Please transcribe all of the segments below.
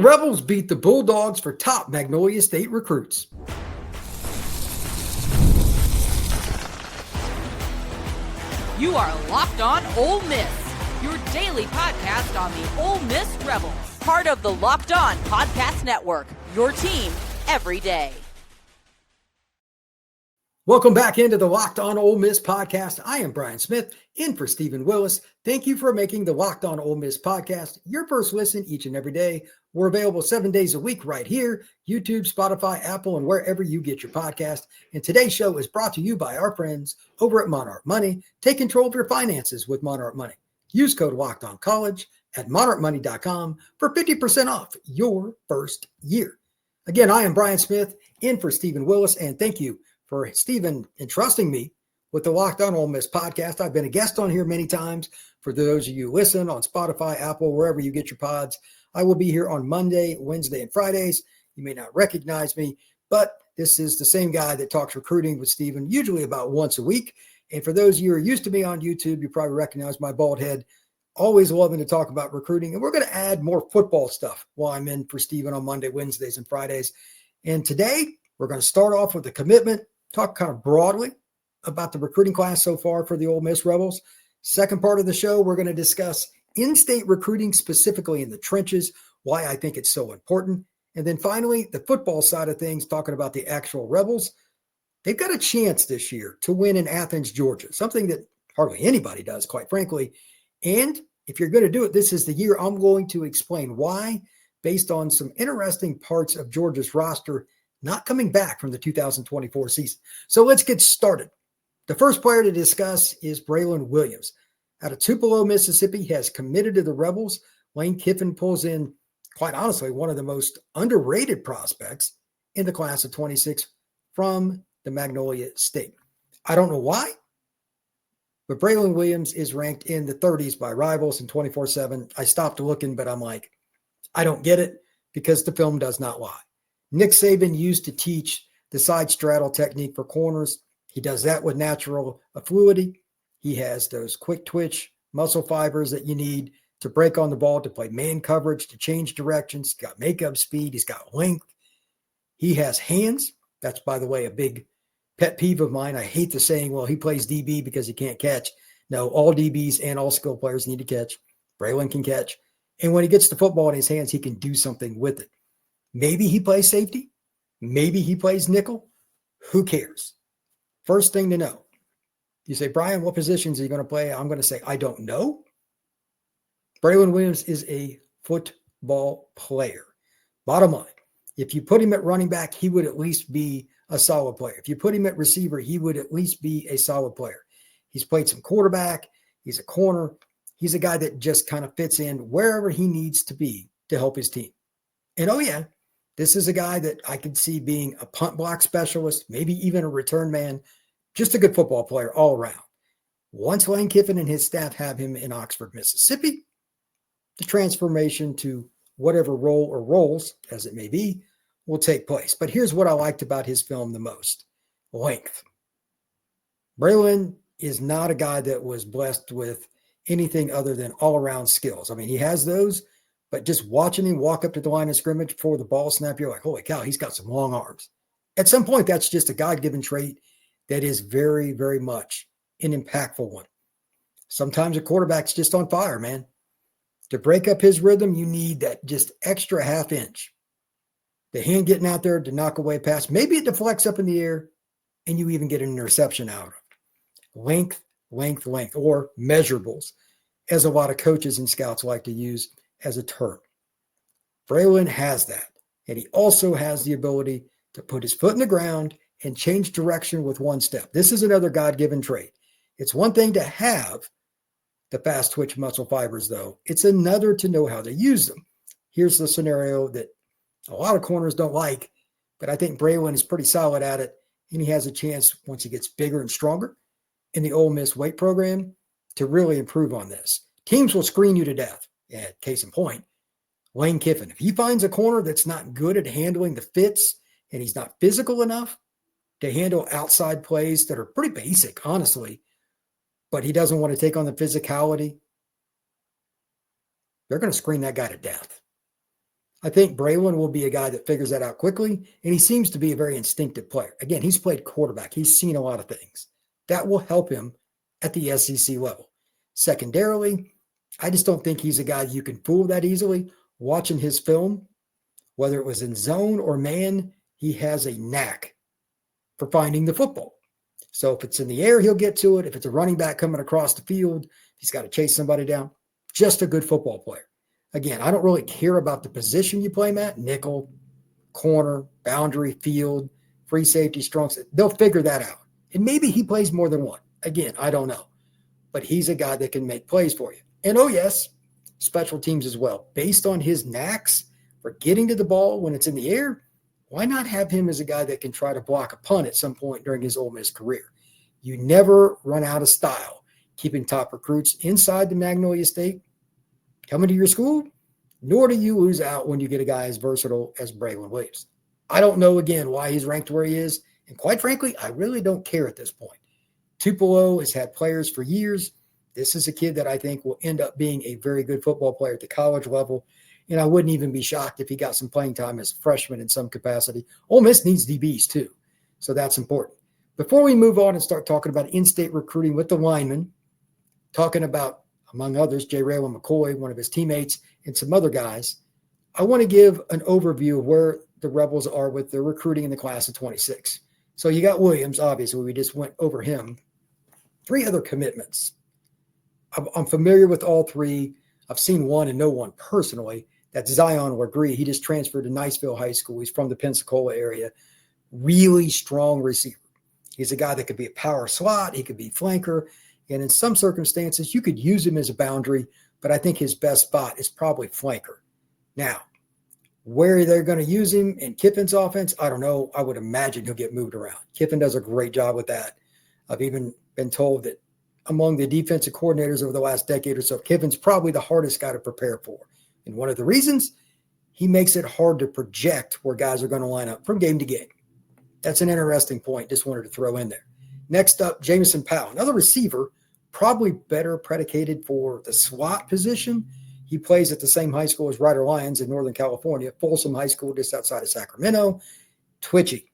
Rebels beat the Bulldogs for top Magnolia State recruits. You are Locked On Ole Miss, your daily podcast on the Ole Miss Rebels. Part of the Locked On Podcast Network, your team every day. Welcome back into the Locked On Ole Miss podcast. I am Brian Smith, in for Stephen Willis. Thank you for making the Locked On Ole Miss podcast your first listen each and every day. We're available 7 days a week right here, YouTube, Spotify, Apple, and wherever you get your podcast. And today's show is brought to you by our friends over at Monarch Money. Take control of your finances with Monarch Money. Use code LOCKEDONCollege at monarchmoney.com for 50% off your first year. Again, I am Brian Smith, in for Stephen Willis, and thank you for Stephen entrusting me with the Locked On Ole Miss podcast. I've been a guest on here many times. For those of you who listen on Spotify, Apple, wherever you get your pods, I will be here on Monday, Wednesday, and Fridays. You may not recognize me, but this is the same guy that talks recruiting with Stephen, usually about once a week. And for those of you who are used to me on YouTube, you probably recognize my bald head. Always loving to talk about recruiting. And we're going to add more football stuff while I'm in for Stephen on Monday, Wednesdays, and Fridays. And today, we're going to start off with the commitment, talk kind of broadly about the recruiting class so far for the Ole Miss Rebels. Second part of the show, we're going to discuss in-state recruiting, specifically in the trenches, why I think it's so important. And then finally, the football side of things, talking about the actual Rebels. They've got a chance this year to win in Athens, Georgia, something that hardly anybody does, quite frankly. And if you're going to do it, this is the year I'm going to explain why, based on some interesting parts of Georgia's roster not coming back from the 2024 season. So let's get started. The first player to discuss is Braylen Williams. Out of Tupelo, Mississippi, has committed to the Rebels. Lane Kiffin pulls in, quite honestly, one of the most underrated prospects in the class of 26 from the Magnolia State. I don't know why, but Braylen Williams is ranked in the 30s by Rivals and 24/7. I stopped looking, but I'm like, I don't get it because the film does not lie. Nick Saban used to teach the side straddle technique for corners. He does that with natural fluidity. He has those quick twitch muscle fibers that you need to break on the ball, to play man coverage, to change directions. He's got makeup speed. He's got length. He has hands. That's, by the way, a big pet peeve of mine. I hate the saying, well, he plays DB because he can't catch. No, all DBs and all skill players need to catch. Braylen can catch. And when he gets the football in his hands, he can do something with it. Maybe he plays safety. Maybe he plays nickel. Who cares? First thing to know. You say, Brian, what positions are you going to play? I'm going to say, I don't know. Braylen Williams is a football player. Bottom line, if you put him at running back, he would at least be a solid player. If you put him at receiver, he would at least be a solid player. He's played some quarterback. He's a corner. He's a guy that just kind of fits in wherever he needs to be to help his team. And oh yeah, this is a guy that I could see being a punt block specialist, maybe even a return man, just a good football player all around. Once Lane Kiffin and his staff have him in Oxford, Mississippi, the transformation to whatever role or roles, as it may be, will take place. But here's what I liked about his film the most: length. Braylen is not a guy that was blessed with anything other than all-around skills. I mean, he has those, but just watching him walk up to the line of scrimmage before the ball snap, you're like, holy cow, he's got some long arms. At some point, that's just a God-given trait that is very, very much an impactful one. Sometimes a quarterback's just on fire, man. To break up his rhythm, you need that just extra half inch. The hand getting out there to knock away a pass. Maybe it deflects up in the air, and you even get an interception out of it. Length, length, length, or measurables, as a lot of coaches and scouts like to use as a term. Braylen has that, and he also has the ability to put his foot in the ground and change direction with one step. This is another God-given trait. It's one thing to have the fast twitch muscle fibers, though. It's another to know how to use them. Here's the scenario that a lot of corners don't like, but I think Braylen is pretty solid at it, and he has a chance, once he gets bigger and stronger in the Ole Miss weight program, to really improve on this. Teams will screen you to death. Yeah, case in point, Lane Kiffin. If he finds a corner that's not good at handling the fits and he's not physical enough to handle outside plays that are pretty basic, honestly, but he doesn't want to take on the physicality, they're going to screen that guy to death. I think Braylen will be a guy that figures that out quickly, and he seems to be a very instinctive player. Again, he's played quarterback. He's seen a lot of things. That will help him at the SEC level. Secondarily, I just don't think he's a guy you can fool that easily. Watching his film, whether it was in zone or man, he has a knack for finding the football. So if it's in the air, he'll get to it. If it's a running back coming across the field, he's got to chase somebody down. Just a good football player. Again, I don't really care about the position you play him at, nickel, corner, boundary, field, free safety, strong safety. They'll figure that out. And maybe he plays more than one. Again, I don't know. But he's a guy that can make plays for you. And oh, yes, special teams as well. Based on his knacks for getting to the ball when it's in the air, why not have him as a guy that can try to block a punt at some point during his Ole Miss career? You never run out of style keeping top recruits inside the Magnolia State coming to your school, nor do you lose out when you get a guy as versatile as Braylen Williams. I don't know, again, why he's ranked where he is. And quite frankly, I really don't care at this point. Tupelo has had players for years. This is a kid that I think will end up being a very good football player at the college level. And I wouldn't even be shocked if he got some playing time as a freshman in some capacity. Ole Miss needs DBs too. So that's important. Before we move on and start talking about in-state recruiting with the linemen, talking about, among others, J. Raylan McCoy, one of his teammates, and some other guys, I want to give an overview of where the Rebels are with their recruiting in the class of 26. So you got Williams, obviously. We just went over him. 3 other commitments. I'm familiar with all 3. I've seen one and know one personally. That's Zion Legree. He just transferred to Niceville High School. He's from the Pensacola area. Really strong receiver. He's a guy that could be a power slot. He could be flanker. And in some circumstances, you could use him as a boundary, but I think his best spot is probably flanker. Now, where they're going to use him in Kiffin's offense, I don't know. I would imagine he'll get moved around. Kiffin does a great job with that. I've even been told that among the defensive coordinators over the last decade or so, Kiffin's probably the hardest guy to prepare for. And one of the reasons, he makes it hard to project where guys are going to line up from game to game. That's an interesting point. Just wanted to throw in there. Next up, Jamison Powell, another receiver, probably better predicated for the slot position. He plays at the same high school as Ryder Lyons in Northern California, Folsom High School just outside of Sacramento. Twitchy,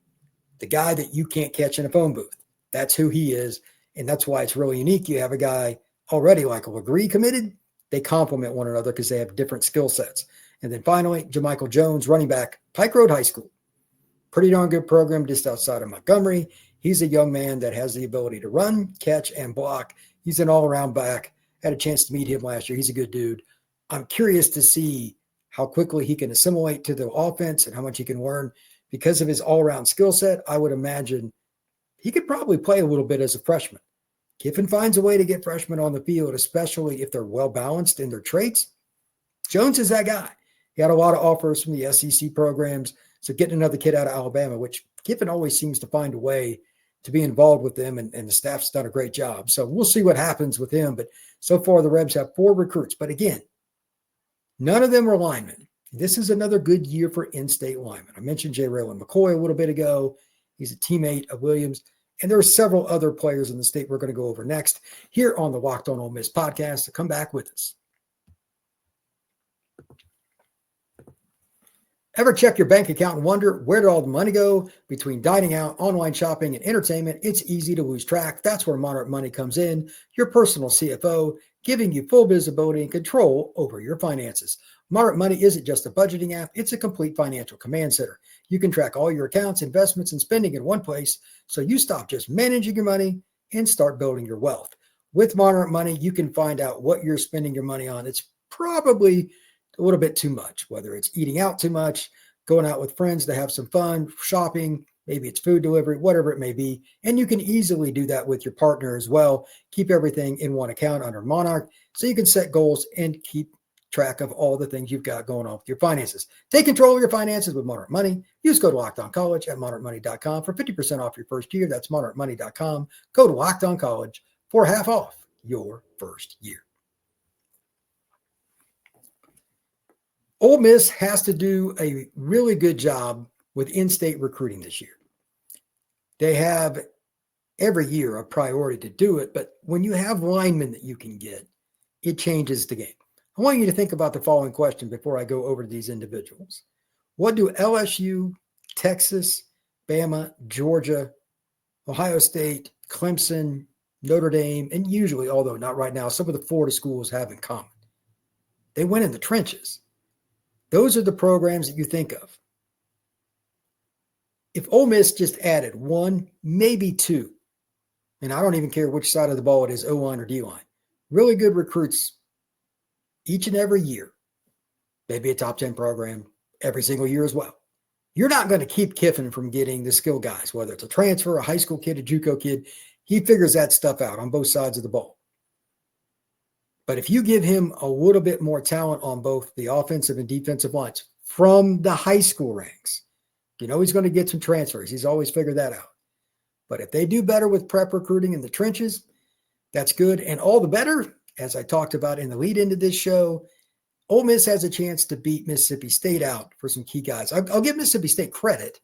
the guy that you can't catch in a phone booth. That's who he is, and that's why it's really unique. You have a guy already like a Legree committed. They complement one another because they have different skill sets. And then finally, Jamichael Jones, running back, Pike Road High School. Pretty darn good program just outside of Montgomery. He's a young man that has the ability to run, catch, and block. He's an all-around back. Had a chance to meet him last year. He's a good dude. I'm curious to see how quickly he can assimilate to the offense and how much he can learn. Because of his all-around skill set, I would imagine he could probably play a little bit as a freshman. Kiffin finds a way to get freshmen on the field, especially if they're well-balanced in their traits. Jones is that guy. He had a lot of offers from the SEC programs. So getting another kid out of Alabama, which Kiffin always seems to find a way to be involved with them, and the staff's done a great job. So we'll see what happens with him. But so far, the Rebs have 4 recruits. But again, none of them are linemen. This is another good year for in-state linemen. I mentioned J. Raylan McCoy a little bit ago. He's a teammate of Williams. And there are several other players in the state we're going to go over next here on the Locked On Ole Miss podcast. So come back with us. Ever check your bank account and wonder where did all the money go? Between dining out, online shopping, and entertainment, it's easy to lose track. That's where Monarch Money comes in, your personal CFO, giving you full visibility and control over your finances. Monarch Money isn't just a budgeting app, it's a complete financial command center. You can track all your accounts, investments, and spending in one place, so you stop just managing your money and start building your wealth. With Monarch Money, you can find out what you're spending your money on. It's probably a little bit too much, whether it's eating out too much, going out with friends to have some fun, shopping, maybe it's food delivery, whatever it may be. And you can easily do that with your partner as well. Keep everything in one account under Monarch so you can set goals and keep track of all the things you've got going on with your finances. Take control of your finances with Monarch Money. Use code LOCKEDONCollege at monarchmoney.com for 50% off your first year. That's monarchmoney.com. Code LOCKEDONCollege for half off your first year. Ole Miss has to do a really good job with in-state recruiting this year. They have every year a priority to do it, but when you have linemen that you can get, it changes the game. I want you to think about the following question before I go over to these individuals. What do LSU, Texas, Bama, Georgia, Ohio State, Clemson, Notre Dame, and usually, although not right now, some of the Florida schools have in common? They went in the trenches. Those are the programs that you think of. If Ole Miss just added one, maybe two, and I don't even care which side of the ball it is, O-line or D-line, really good recruits each and every year, maybe a top 10 program every single year as well. You're not going to keep Kiffin from getting the skill guys, whether it's a transfer, a high school kid, a JUCO kid. He figures that stuff out on both sides of the ball. But if you give him a little bit more talent on both the offensive and defensive lines from the high school ranks, you know he's going to get some transfers. He's always figured that out. But if they do better with prep recruiting in the trenches, that's good. And all the better, as I talked about in the lead into this show, Ole Miss has a chance to beat Mississippi State out for some key guys. I'll give Mississippi State credit.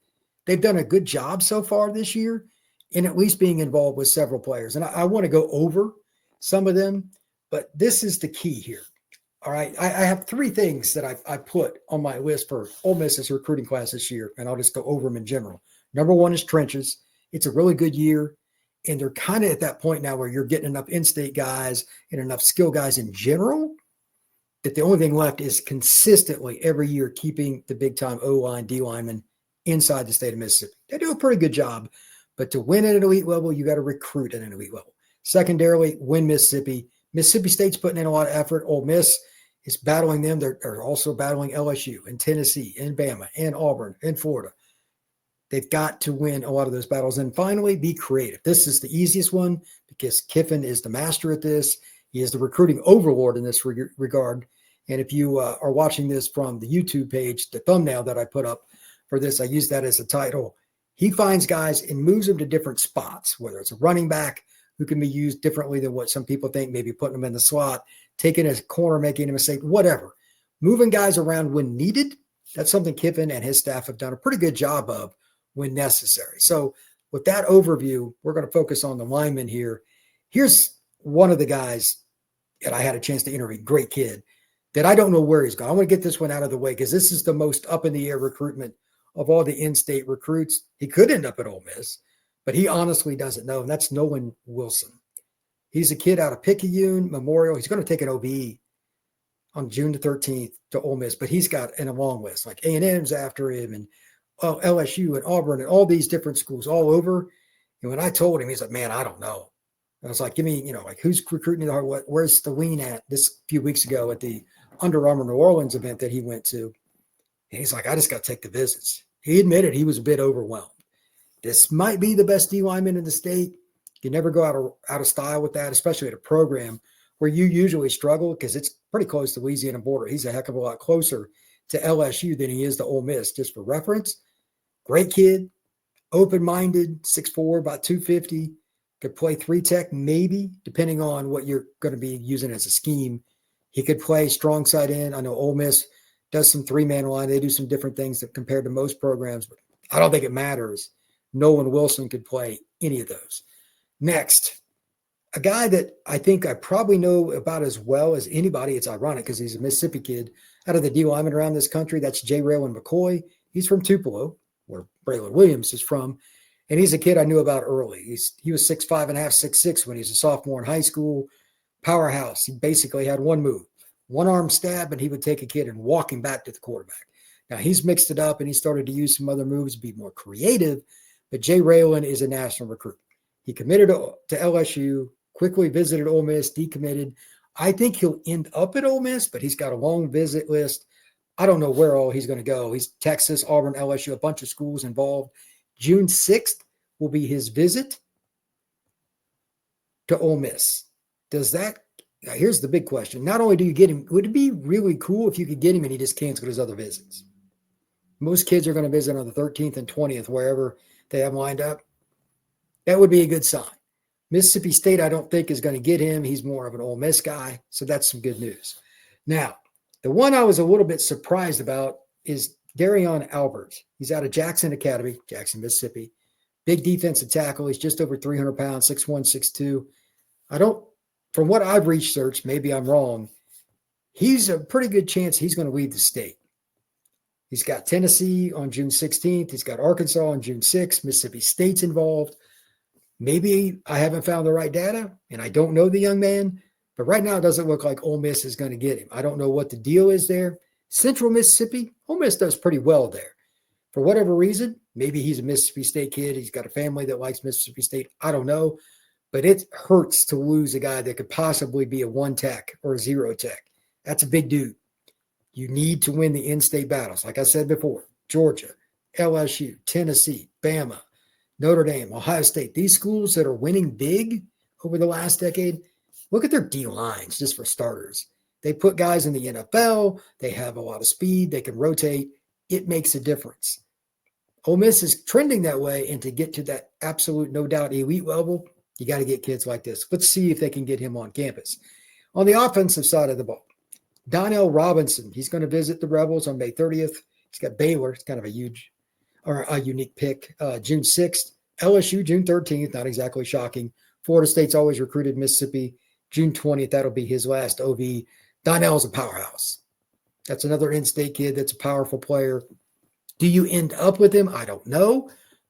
They've done a good job so far this year in at least being involved with several players. And I want to go over some of them, but this is the key here. All right. I have three things that I put on my list for Ole Miss's recruiting class this year, and I'll just go over them in general. Number one is trenches. It's a really good year, and they're kind of at that point now where you're getting enough in-state guys and enough skill guys in general that the only thing left is consistently every year keeping the big-time O-line, D-linemen inside the state of Mississippi. They do a pretty good job, but to win at an elite level, you got to recruit at an elite level. Secondarily, win Mississippi. Mississippi State's putting in a lot of effort. Ole Miss is battling them. They're also battling LSU and Tennessee and Bama and Auburn and Florida. They've got to win a lot of those battles. And finally, be creative. This is the easiest one because Kiffin is the master at this. He is the recruiting overlord in this regard. And if you are watching this from the YouTube page, the thumbnail that I put up for this, I use that as a title. He finds guys and moves them to different spots, whether it's a running back who can be used differently than what some people think, maybe putting them in the slot, taking a corner, making a mistake, whatever. Moving guys around when needed, that's something Kiffin and his staff have done a pretty good job of when necessary. So with that overview, we're going to focus on the linemen here. Here's one of the guys that I had a chance to interview, great kid, that I don't know where he's gone. I want to get this one out of the way because this is the most up-in-the-air recruitment of all the in-state recruits. He could end up at Ole Miss, but he honestly doesn't know, and that's Nolan Wilson. He's a kid out of Picayune Memorial. He's going to take an OBE on June the 13th to Ole Miss, but he's got a long list, like A&M's after him and LSU and Auburn and all these different schools all over. And when I told him, he's like, man, I don't know. I was like, give me, like who's recruiting the hard? Where's the lean at this few weeks ago at the Under Armour New Orleans event that he went to? And he's like, I just got to take the visits. He admitted he was a bit overwhelmed. This might be the best D lineman in the state. You never go out of style with that, especially at a program where you usually struggle because it's pretty close to the Louisiana border. He's a heck of a lot closer to LSU than he is to Ole Miss. Just for reference, great kid, open-minded, 6'4", about 250, could play 3-tech maybe, depending on what you're going to be using as a scheme. He could play strong side in. I know Ole Miss does some 3-man line. They do some different things that compared to most programs, but I don't think it matters. Nolan Wilson could play any of those. Next, a guy that I think I probably know about as well as anybody. It's ironic because he's a Mississippi kid out of the D linemen around this country. That's J. Raylan McCoy. He's from Tupelo, where Braylen Williams is from. And he's a kid I knew about early. He was 6'5 and a half, 6'6 when he was a sophomore in high school. Powerhouse. He basically had one move, one arm stab, and he would take a kid and walk him back to the quarterback. Now, he's mixed it up, and he started to use some other moves to be more creative. But Jay Raylan is a national recruit. He committed to LSU, quickly visited Ole Miss, decommitted. I think he'll end up at Ole Miss, but he's got a long visit list. I don't know where all he's going to go. He's Texas, Auburn, LSU, a bunch of schools involved. June 6th will be his visit to Ole Miss. Here's the big question. Not only do you get him, would it be really cool if you could get him and he just canceled his other visits? Most kids are going to visit on the 13th and 20th, wherever they have lined up. That would be a good sign. Mississippi State, I don't think, is going to get him. He's more of an Ole Miss guy, so that's some good news. Now, the one I was a little bit surprised about is Darion Albert. He's out of Jackson Academy, Jackson, Mississippi. Big defensive tackle. He's just over 300 pounds, 6'1", 6'2". From what I've researched, maybe I'm wrong, he's a pretty good chance he's going to leave the state. He's got Tennessee on June 16th. He's got Arkansas on June 6th. Mississippi State's involved. Maybe I haven't found the right data, and I don't know the young man, but right now it doesn't look like Ole Miss is going to get him. I don't know what the deal is there. Central Mississippi, Ole Miss does pretty well there. For whatever reason, maybe he's a Mississippi State kid. He's got a family that likes Mississippi State. I don't know, but it hurts to lose a guy that could possibly be a 1 tech or a 0 tech. That's a big dude. You need to win the in-state battles. Like I said before, Georgia, LSU, Tennessee, Bama, Notre Dame, Ohio State, these schools that are winning big over the last decade, look at their D-lines just for starters. They put guys in the NFL. They have a lot of speed. They can rotate. It makes a difference. Ole Miss is trending that way, and to get to that absolute, no doubt, elite level, you got to get kids like this. Let's see if they can get him on campus. On the offensive side of the ball, Donnell Robinson, he's going to visit the Rebels on May 30th. He's got Baylor. It's kind of a unique pick. June 6th. LSU, June 13th. Not exactly shocking. Florida State's always recruited Mississippi. June 20th, that'll be his last OV. Donnell's a powerhouse. That's another in-state kid that's a powerful player. Do you end up with him? I don't know,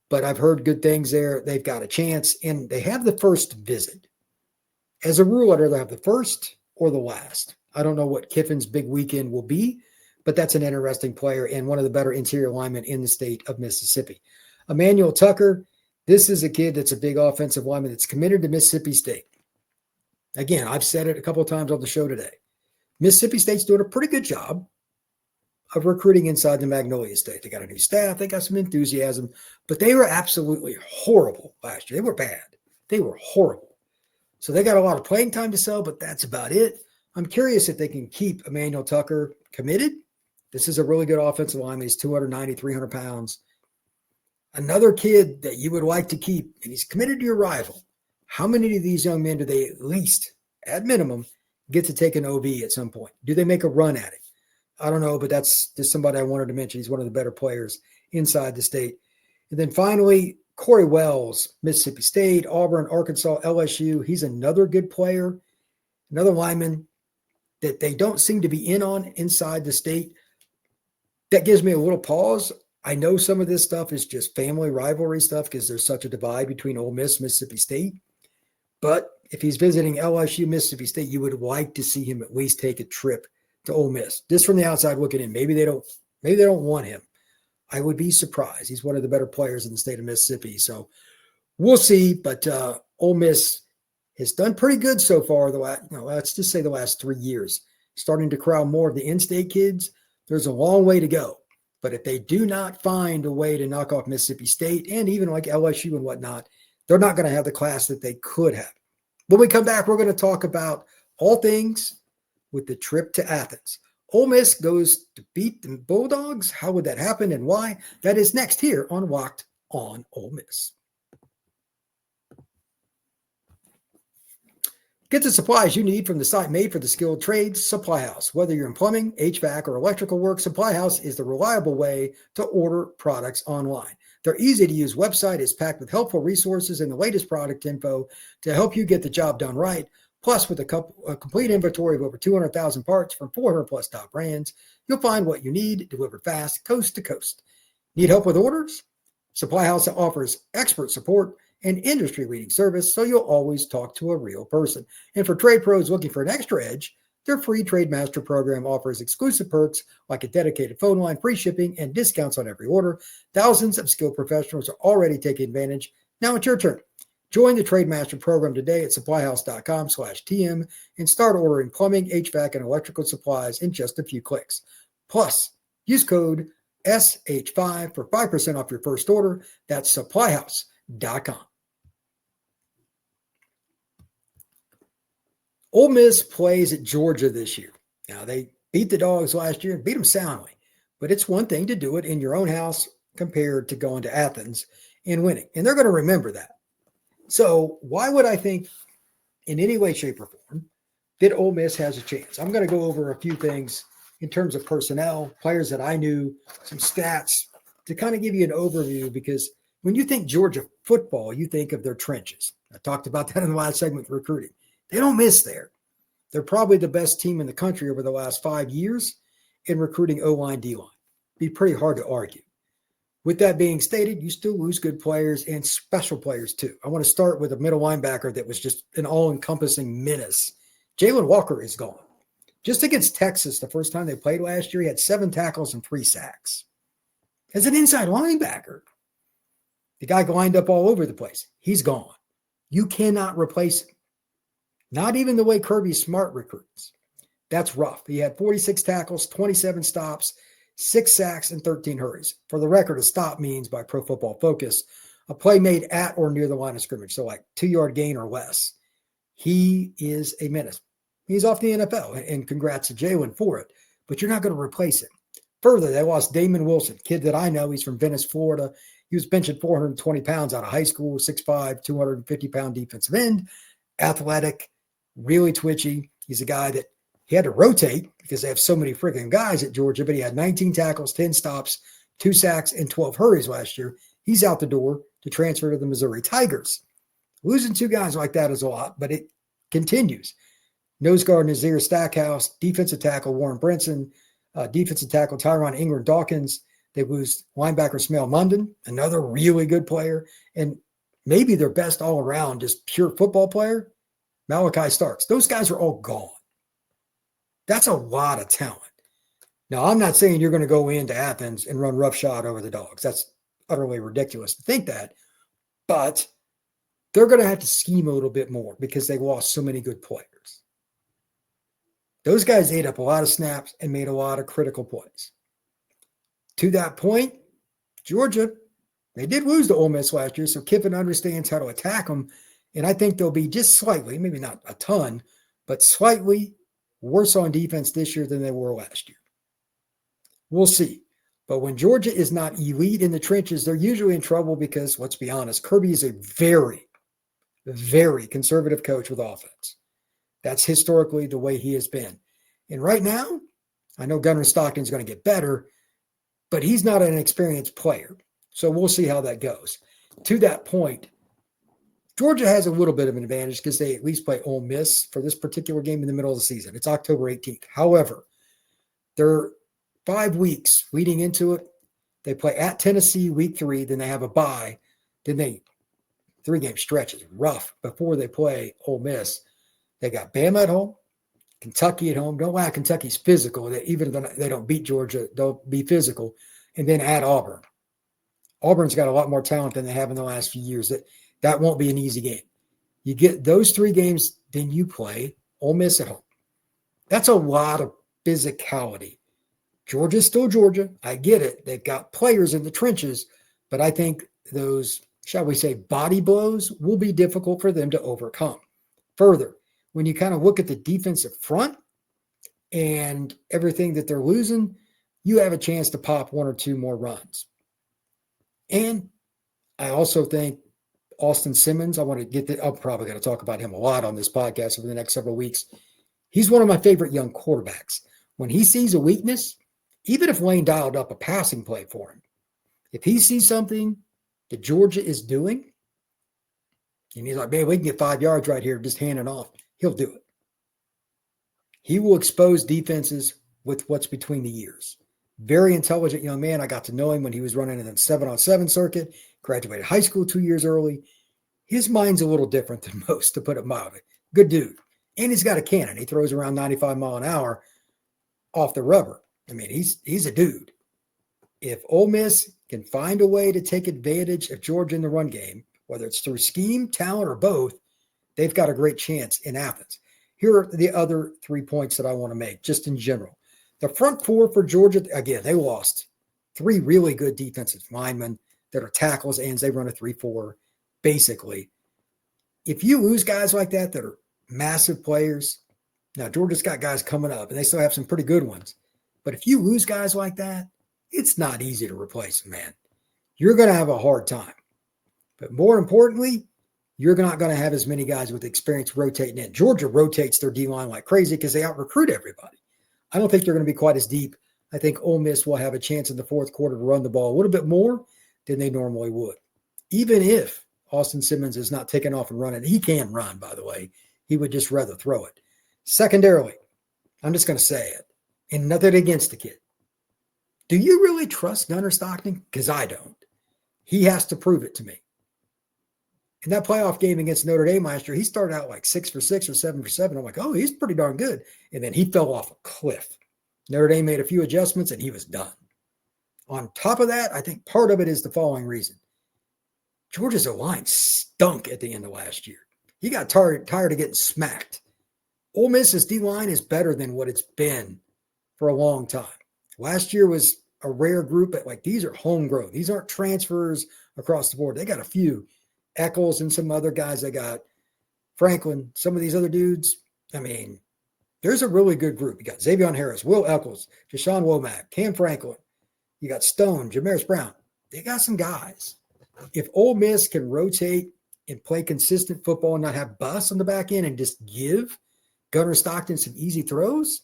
but I've heard good things there. They've got a chance, and they have the first visit. As a rule, I'd rather have the first or the last. I don't know what Kiffin's big weekend will be, but that's an interesting player and one of the better interior linemen in the state of Mississippi. Emmanuel Tucker, this is a kid that's a big offensive lineman that's committed to Mississippi State. Again, I've said it a couple of times on the show today. Mississippi State's doing a pretty good job of recruiting inside the Magnolia State. They got a new staff. They got some enthusiasm, but they were absolutely horrible last year. They were bad. They were horrible. So they got a lot of playing time to sell, but that's about it. I'm curious if they can keep Emmanuel Tucker committed. This is a really good offensive lineman. He's 290, 300 pounds. Another kid that you would like to keep, and he's committed to your rival. How many of these young men do they at least, at minimum, get to take an OV at some point? Do they make a run at it? I don't know, but that's just somebody I wanted to mention. He's one of the better players inside the state. And then finally, Corey Wells, Mississippi State, Auburn, Arkansas, LSU. He's another good player, another lineman that they don't seem to be in on inside the state. That gives me a little pause. I know some of this stuff is just family rivalry stuff because there's such a divide between Ole Miss and Mississippi State. But if he's visiting LSU, Mississippi State, you would like to see him at least take a trip to Ole Miss. Just from the outside looking in, maybe they don't want him. I would be surprised. He's one of the better players in the state of Mississippi. So we'll see. But Ole Miss has done pretty good so far. Let's just say the last 3 years, starting to corral more of the in-state kids. There's a long way to go. But if they do not find a way to knock off Mississippi State and even like LSU and whatnot, they're not going to have the class that they could have. When we come back, we're going to talk about all things with the trip to Athens. Ole Miss goes to beat the Bulldogs. How would that happen and why? That is next here on Locked on Ole Miss. Get the supplies you need from the site made for the skilled trades, Supply House. Whether you're in plumbing, HVAC, or electrical work, Supply House is the reliable way to order products online. Their easy-to-use website is packed with helpful resources and the latest product info to help you get the job done right. Plus, with a complete inventory of over 200,000 parts from 400-plus top brands, you'll find what you need delivered fast, coast to coast. Need help with orders? Supply House offers expert support and industry-leading service, so you'll always talk to a real person. And for trade pros looking for an extra edge, their free Trade Master program offers exclusive perks like a dedicated phone line, free shipping, and discounts on every order. Thousands of skilled professionals are already taking advantage. Now it's your turn. Join the Trade Master program today at supplyhouse.com/TM and start ordering plumbing, HVAC, and electrical supplies in just a few clicks. Plus, use code SH5 for 5% off your first order. That's supplyhouse.com. Ole Miss plays at Georgia this year. Now, they beat the Dogs last year and beat them soundly, but it's one thing to do it in your own house compared to going to Athens and winning. And they're going to remember that. So why would I think in any way, shape, or form that Ole Miss has a chance? I'm going to go over a few things in terms of personnel, players that I knew, some stats to kind of give you an overview, because when you think Georgia football, you think of their trenches. I talked about that in the last segment with recruiting. They don't miss there. They're probably the best team in the country over the last 5 years in recruiting O-line, D-line. Be pretty hard to argue. With that being stated, you still lose good players and special players too. I want to start with a middle linebacker that was just an all-encompassing menace. Jalen Walker is gone. Just against Texas, the first time they played last year, he had 7 tackles and 3 sacks. As an inside linebacker, the guy lined up all over the place. He's gone. You cannot replace him. Not even the way Kirby Smart recruits. That's rough. He had 46 tackles, 27 stops, 6 sacks, and 13 hurries. For the record, a stop means, by Pro Football Focus, a play made at or near the line of scrimmage, so like 2-yard gain or less. He is a menace. He's off the NFL, and congrats to Jalen for it, but you're not going to replace him. Further, they lost Damon Wilson, kid that I know. He's from Venice, Florida. He was benching 420 pounds out of high school, 6'5", 250-pound defensive end, athletic, really twitchy. He's a guy that he had to rotate because they have so many freaking guys at Georgia, but he had 19 tackles, 10 stops, 2 sacks, and 12 hurries last year. He's out the door to transfer to the Missouri Tigers. Losing 2 guys like that is a lot, but it continues. Nose guard Nazir Stackhouse, defensive tackle Warren Brinson, defensive tackle Tyron Ingram Dawkins. They lose linebacker Smell Munden, another really good player, and maybe their best all-around, just pure football player, Malachi Starks. Those guys are all gone. That's a lot of talent. Now, I'm not saying you're going to go into Athens and run roughshod over the Dogs. That's utterly ridiculous to think that. But they're going to have to scheme a little bit more because they lost so many good players. Those guys ate up a lot of snaps and made a lot of critical plays. To that point, Georgia, they did lose to Ole Miss last year, so Kiffin understands how to attack them. And I think they'll be just slightly, maybe not a ton, but slightly worse on defense this year than they were last year. We'll see. But when Georgia is not elite in the trenches, they're usually in trouble because, let's be honest, Kirby is a very, very conservative coach with offense. That's historically the way he has been. And right now, I know Gunnar Stockton's going to get better, but he's not an experienced player. So we'll see how that goes. To that point, Georgia has a little bit of an advantage because they at least play Ole Miss for this particular game in the middle of the season. It's October 18th. However, there are 5 weeks leading into it. They play at Tennessee week 3, then they have a bye. Then 3-game stretch is rough before they play Ole Miss. They got Bama at home, Kentucky at home. Don't lie, Kentucky's physical. Even if they don't beat Georgia, they'll be physical. And then at Auburn. Auburn's got a lot more talent than they have in the last few years. That won't be an easy game. You get those 3 games, then you play Ole Miss at home. That's a lot of physicality. Georgia's still Georgia. I get it. They've got players in the trenches, but I think those, shall we say, body blows will be difficult for them to overcome. Further, when you kind of look at the defensive front and everything that they're losing, you have a chance to pop 1 or 2 more runs. And I also think Austin Simmons, I'm probably going to talk about him a lot on this podcast over the next several weeks. He's one of my favorite young quarterbacks. When he sees a weakness, even if Lane dialed up a passing play for him, if he sees something that Georgia is doing, and he's like, man, we can get 5 yards right here, just hand it off, he'll do it. He will expose defenses with what's between the ears. Very intelligent young man. I got to know him when he was running in the 7-on-7 circuit, graduated high school 2 years early. His mind's a little different than most, to put it mildly. Good dude. And he's got a cannon. He throws around 95 mile an hour off the rubber. I mean, he's a dude. If Ole Miss can find a way to take advantage of Georgia in the run game, whether it's through scheme, talent, or both, they've got a great chance in Athens. Here are the other 3 points that I want to make, just in general. The front 4 for Georgia, again, they lost 3 really good defensive linemen that are tackles, ends. They run a 3-4, basically. If you lose guys like that are massive players, now Georgia's got guys coming up, and they still have some pretty good ones. But if you lose guys like that, it's not easy to replace them, man. You're going to have a hard time. But more importantly, you're not going to have as many guys with experience rotating in. Georgia rotates their D-line like crazy because they out-recruit everybody. I don't think they're going to be quite as deep. I think Ole Miss will have a chance in the fourth quarter to run the ball a little bit more than they normally would. Even if Austin Simmons is not taking off and running. He can run, by the way. He would just rather throw it. Secondarily, I'm just going to say it, and nothing against the kid. Do you really trust Gunnar Stockton? Because I don't. He has to prove it to me. In that playoff game against Notre Dame last year, he started out like 6 for 6 or 7 for 7. I'm like, oh, he's pretty darn good. And then he fell off a cliff. Notre Dame made a few adjustments, and he was done. On top of that, I think part of it is the following reason. Georgia's O-line stunk at the end of last year. He got tired of getting smacked. Ole Miss's D-line is better than what it's been for a long time. Last year was a rare group, but like these are homegrown. These aren't transfers across the board. They got a few. Eccles and some other guys. They got Franklin, some of these other dudes. I mean, there's a really good group. You got Xavier Harris, Will Eccles, Deshaun Womack, Cam Franklin. You got Stone, Jamaris Brown. They got some guys. If Ole Miss can rotate and play consistent football and not have busts on the back end and just give Gunnar Stockton some easy throws,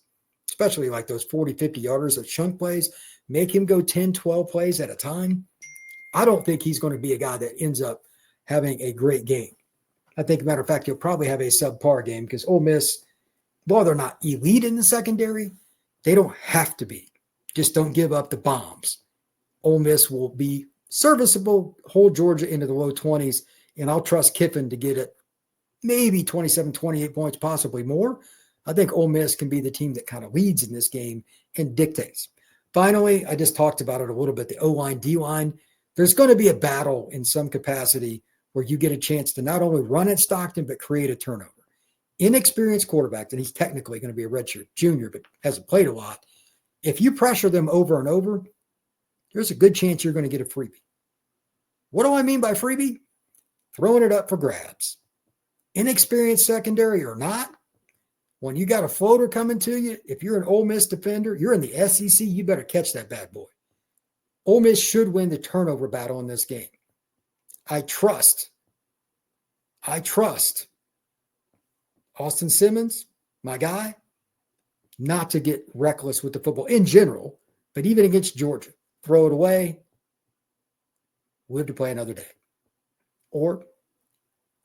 especially like those 40, 50 yarders of chunk plays, make him go 10, 12 plays at a time, I don't think he's going to be a guy that ends up having a great game. I think, matter of fact, he'll probably have a subpar game because Ole Miss, while they're not elite in the secondary, they don't have to be. Just don't give up the bombs. Ole Miss will be serviceable, hold Georgia into the low 20s, and I'll trust Kiffin to get it maybe 27, 28 points, possibly more. I think Ole Miss can be the team that kind of leads in this game and dictates. Finally, I just talked about it a little bit, the O-line, D-line. There's going to be a battle in some capacity where you get a chance to not only run at Stockton, but create a turnover. Inexperienced quarterback, and he's technically going to be a redshirt junior, but hasn't played a lot. If you pressure them over and over, there's a good chance you're going to get a freebie. What do I mean by freebie? Throwing it up for grabs. Inexperienced secondary or not, when you got a floater coming to you, if you're an Ole Miss defender, you're in the SEC, you better catch that bad boy. Ole Miss should win the turnover battle in this game. I trust Austin Simmons, my guy, not to get reckless with the football in general, but even against Georgia, throw it away, live to play another day. Or,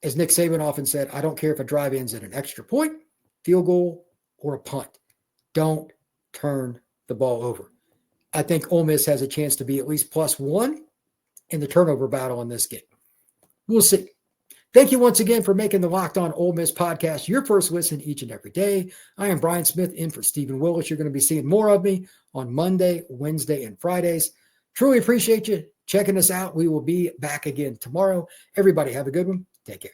as Nick Saban often said, I don't care if a drive ends at an extra point, field goal, or a punt. Don't turn the ball over. I think Ole Miss has a chance to be at least +1 in the turnover battle in this game. We'll see. Thank you once again for making the Locked On Ole Miss podcast your first listen each and every day. I am Brian Smith in for Stephen Willis. You're going to be seeing more of me on Monday, Wednesday, and Fridays. Truly appreciate you checking us out. We will be back again tomorrow. Everybody have a good one. Take care.